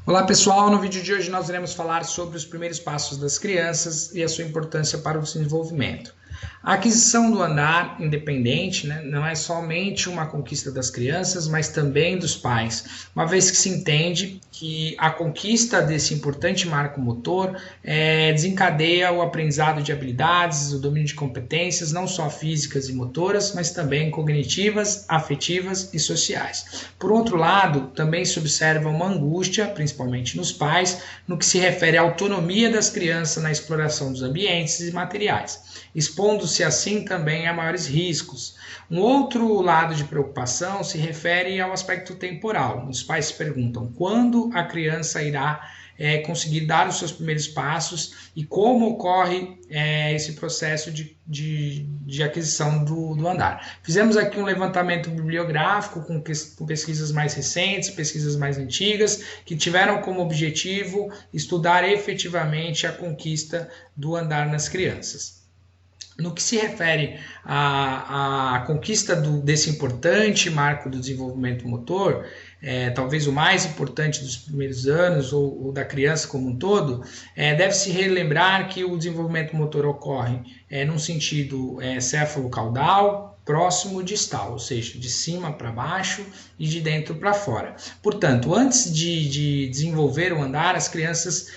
Olá pessoal, no vídeo de hoje nós iremos falar sobre os primeiros passos das crianças e a sua importância para o desenvolvimento. A aquisição do andar independente, não é somente uma conquista das crianças, mas também dos pais, uma vez que se entende que a conquista desse importante marco motor desencadeia o aprendizado de habilidades, o domínio de competências, não só físicas e motoras, mas também cognitivas, afetivas e sociais. Por outro lado, também se observa uma angústia, principalmente nos pais, no que se refere à autonomia das crianças na exploração dos ambientes e materiais, expondo-se assim também a maiores riscos. Um outro lado de preocupação se refere ao aspecto temporal. Os pais se perguntam quando a criança irá conseguir dar os seus primeiros passos e como ocorre esse processo de aquisição do andar. Fizemos aqui um levantamento bibliográfico com pesquisas mais recentes, pesquisas mais antigas, que tiveram como objetivo estudar efetivamente a conquista do andar nas crianças. No que se refere à conquista desse importante marco do desenvolvimento motor, talvez o mais importante dos primeiros anos ou da criança como um todo, deve-se relembrar que o desenvolvimento motor ocorre num sentido céfalo-caudal, próximo distal, ou seja, de cima para baixo e de dentro para fora. Portanto, antes de desenvolver o andar, as crianças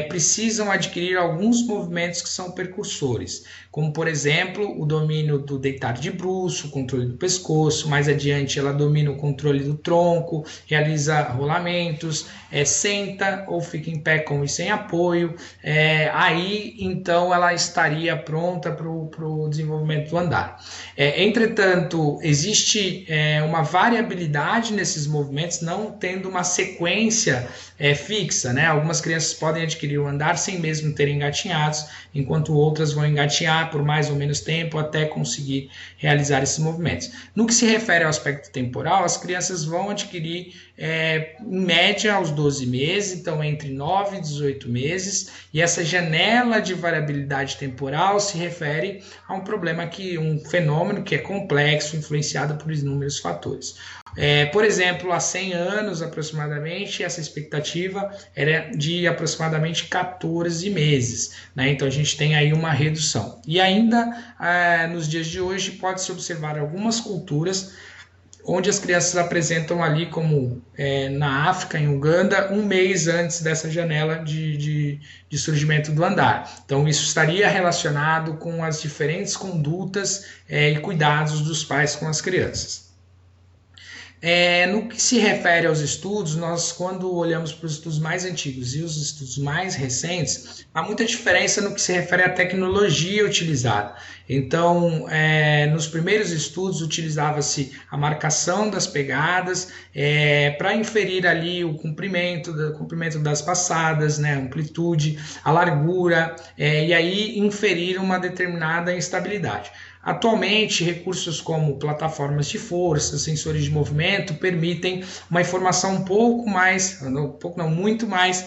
precisam adquirir alguns movimentos que são percursores, como, por exemplo, o domínio do deitar de bruço, o controle do pescoço. Mais adiante, ela domina o controle do tronco, realiza rolamentos, senta ou fica em pé com e sem apoio. Aí, então, ela estaria pronta para o desenvolvimento do andar. Entretanto, existe uma variabilidade nesses movimentos, não tendo uma sequência fixa, né? Algumas crianças podem adquirir o andar sem mesmo terem engatinhados, enquanto outras vão engatinhar por mais ou menos tempo até conseguir realizar esses movimentos. No que se refere ao aspecto temporal, as crianças vão adquirir em média aos 12 meses, então entre 9 e 18 meses, e essa janela de variabilidade temporal se refere a um fenômeno que é complexo, influenciado por inúmeros fatores. Por exemplo, há 100 anos aproximadamente, essa expectativa era de aproximadamente 14 meses, né? Então a gente tem aí uma redução. E ainda nos dias de hoje pode-se observar algumas culturas onde as crianças apresentam ali, como na África, em Uganda, um mês antes dessa janela de surgimento do andar. Então isso estaria relacionado com as diferentes condutas e cuidados dos pais com as crianças. No que se refere aos estudos, nós, quando olhamos para os estudos mais antigos e os estudos mais recentes, há muita diferença no que se refere à tecnologia utilizada. Então, nos primeiros estudos, utilizava-se a marcação das pegadas para inferir ali o comprimento das passadas, né, a amplitude, a largura, e aí inferir uma determinada instabilidade. Atualmente, recursos como plataformas de força, sensores de movimento, permitem uma informação muito mais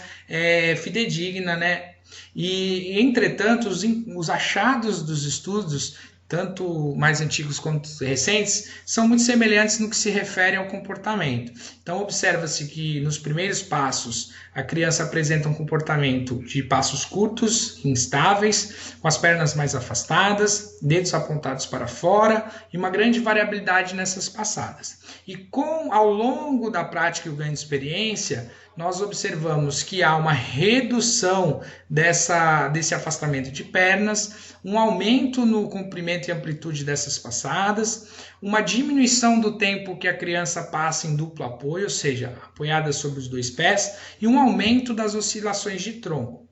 fidedigna, né? E, entretanto, os achados dos estudos, tanto mais antigos quanto recentes, são muito semelhantes no que se refere ao comportamento. Então, observa-se que nos primeiros passos, a criança apresenta um comportamento de passos curtos, instáveis, com as pernas mais afastadas, dedos apontados para fora e uma grande variabilidade nessas passadas. E ao longo da prática e o ganho de experiência, nós observamos que há uma redução desse afastamento de pernas, um aumento no comprimento e amplitude dessas passadas, uma diminuição do tempo que a criança passa em duplo apoio, ou seja, apoiada sobre os dois pés, e um aumento das oscilações de tronco.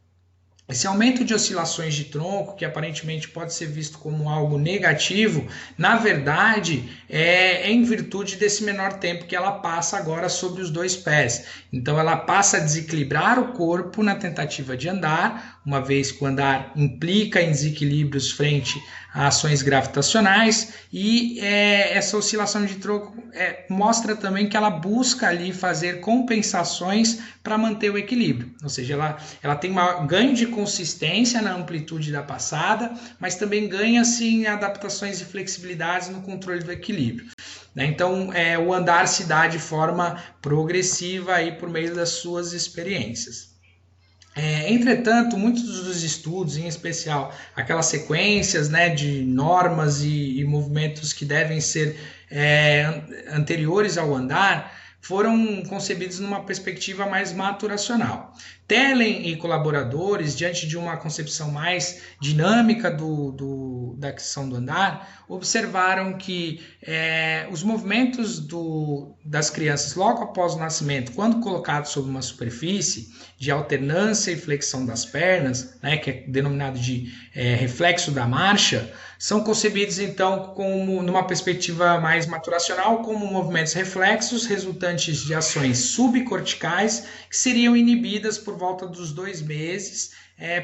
Esse aumento de oscilações de tronco, que aparentemente pode ser visto como algo negativo, na verdade é em virtude desse menor tempo que ela passa agora sobre os dois pés. Então ela passa a desequilibrar o corpo na tentativa de andar, uma vez que o andar implica em desequilíbrios frente a ações gravitacionais, e essa oscilação de tronco mostra também que ela busca ali fazer compensações para manter o equilíbrio, ou seja, ela tem um ganho de consistência na amplitude da passada, mas também ganha-se em adaptações e flexibilidades no controle do equilíbrio. né? Então, o andar se dá de forma progressiva aí por meio das suas experiências. Entretanto, muitos dos estudos, em especial aquelas sequências, né, de normas e movimentos que devem ser anteriores ao andar, foram concebidos numa perspectiva mais maturacional. Thelen e colaboradores, diante de uma concepção mais dinâmica da questão do andar, observaram que os movimentos das crianças logo após o nascimento, quando colocados sobre uma superfície de alternância e flexão das pernas, né, que é denominado de reflexo da marcha, são concebidos então como numa perspectiva mais maturacional como movimentos reflexos resultantes de ações subcorticais que seriam inibidas por volta dos 2 meses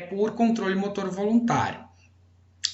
por controle motor voluntário.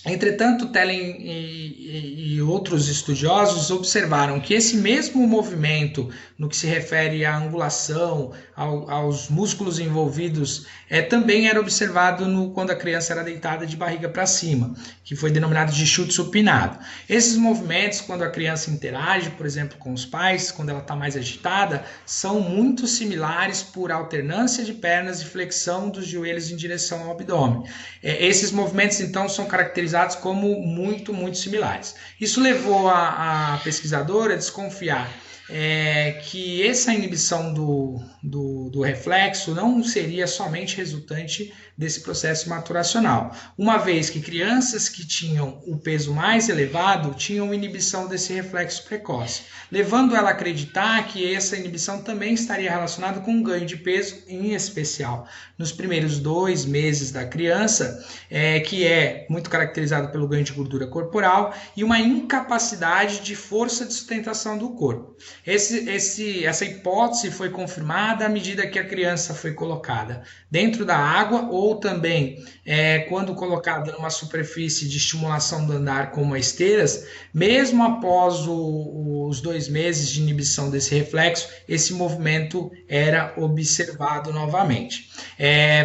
Entretanto, Thelen e outros estudiosos observaram que esse mesmo movimento, no que se refere à angulação, aos músculos envolvidos, também era observado quando a criança era deitada de barriga para cima, que foi denominado de chute supinado. Esses movimentos, quando a criança interage, por exemplo, com os pais, quando ela está mais agitada, são muito similares por alternância de pernas e flexão dos joelhos em direção ao abdômen. Esses movimentos, então, são caracterizados como muito, muito similares. Isso levou a pesquisadora a desconfiar que essa inibição do reflexo não seria somente resultante desse processo maturacional, uma vez que crianças que tinham o peso mais elevado tinham inibição desse reflexo precoce, levando ela a acreditar que essa inibição também estaria relacionada com um ganho de peso, em especial nos primeiros 2 meses da criança, que é muito caracterizado pelo ganho de gordura corporal e uma incapacidade de força de sustentação do corpo. Essa hipótese foi confirmada à medida que a criança foi colocada dentro da água ou também quando colocada numa superfície de estimulação do andar como esteiras, mesmo após os 2 meses de inibição desse reflexo, esse movimento era observado novamente,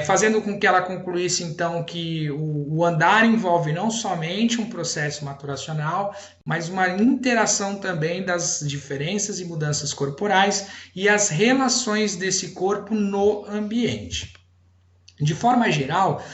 fazendo com que ela concluísse então que o andar envolve não somente um processo maturacional, mas uma interação também das diferenças e mudanças corporais e as relações desse corpo no ambiente. De forma geral,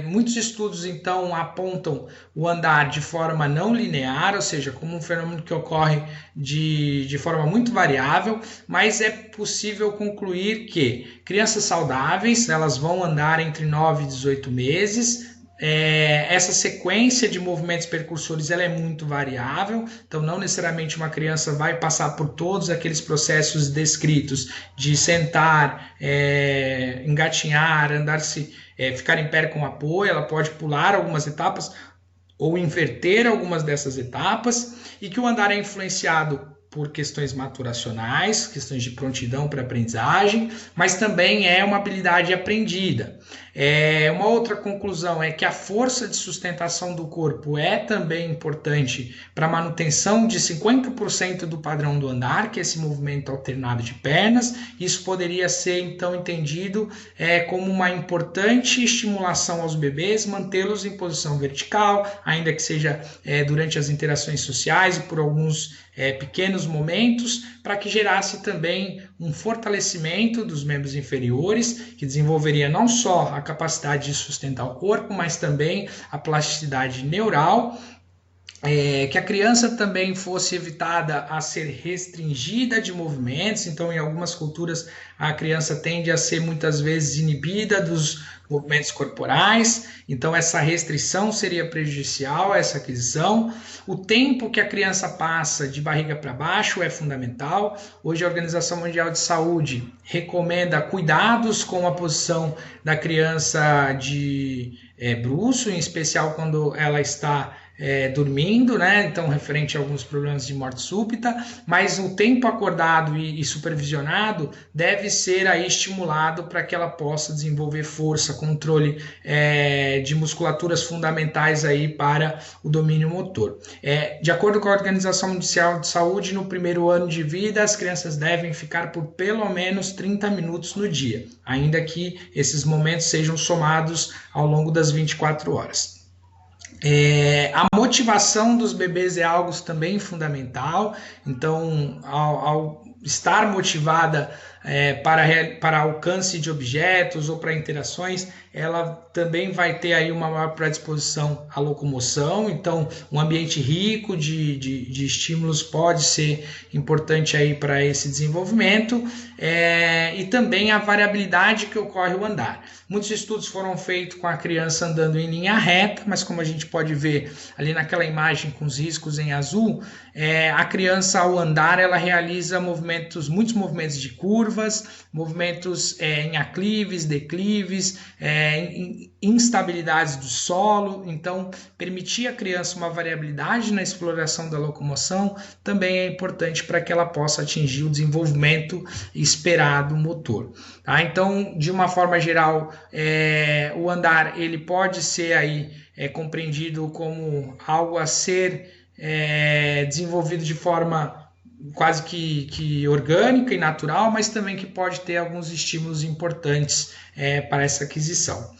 muitos estudos então apontam o andar de forma não linear, ou seja, como um fenômeno que ocorre de forma muito variável, mas é possível concluir que crianças saudáveis elas vão andar entre 9 e 18 meses. Essa sequência de movimentos percursores ela é muito variável, então não necessariamente uma criança vai passar por todos aqueles processos descritos de sentar, engatinhar, ficar em pé com apoio, ela pode pular algumas etapas ou inverter algumas dessas etapas, e que o andar é influenciado por questões maturacionais, questões de prontidão para aprendizagem, mas também é uma habilidade aprendida. Uma outra conclusão é que a força de sustentação do corpo é também importante para a manutenção de 50% do padrão do andar, que é esse movimento alternado de pernas. Isso poderia ser então entendido como uma importante estimulação aos bebês, mantê-los em posição vertical, ainda que seja durante as interações sociais e por alguns pequenos momentos, para que gerasse também um fortalecimento dos membros inferiores, que desenvolveria não só a capacidade de sustentar o corpo, mas também a plasticidade neural, que a criança também fosse evitada a ser restringida de movimentos. Então, em algumas culturas, a criança tende a ser muitas vezes inibida dos movimentos corporais, então essa restrição seria prejudicial a essa aquisição. O tempo que a criança passa de barriga para baixo é fundamental. Hoje a Organização Mundial de Saúde recomenda cuidados com a posição da criança de bruço, em especial quando ela está dormindo, né? Então referente a alguns problemas de morte súbita, mas o tempo acordado e supervisionado deve ser aí estimulado para que ela possa desenvolver força, controle de musculaturas fundamentais aí para o domínio motor. De acordo com a Organização Mundial de Saúde, no primeiro ano de vida as crianças devem ficar por pelo menos 30 minutos no dia, ainda que esses momentos sejam somados ao longo das 24 horas. A motivação dos bebês é algo também fundamental, então, ao estar motivada para alcance de objetos ou para interações, ela também vai ter aí uma maior predisposição à locomoção, então um ambiente rico de estímulos pode ser importante aí para esse desenvolvimento, e também a variabilidade que ocorre ao andar. Muitos estudos foram feitos com a criança andando em linha reta, mas como a gente pode ver ali naquela imagem com os riscos em azul, a criança ao andar ela realiza muitos movimentos de curvas, movimentos em aclives, declives, instabilidades do solo. Então, permitir à criança uma variabilidade na exploração da locomoção também é importante para que ela possa atingir o desenvolvimento esperado motor. Tá? Então, de uma forma geral, o andar ele pode ser aí compreendido como algo a ser desenvolvido de forma quase que orgânica e natural, mas também que pode ter alguns estímulos importantes para essa aquisição.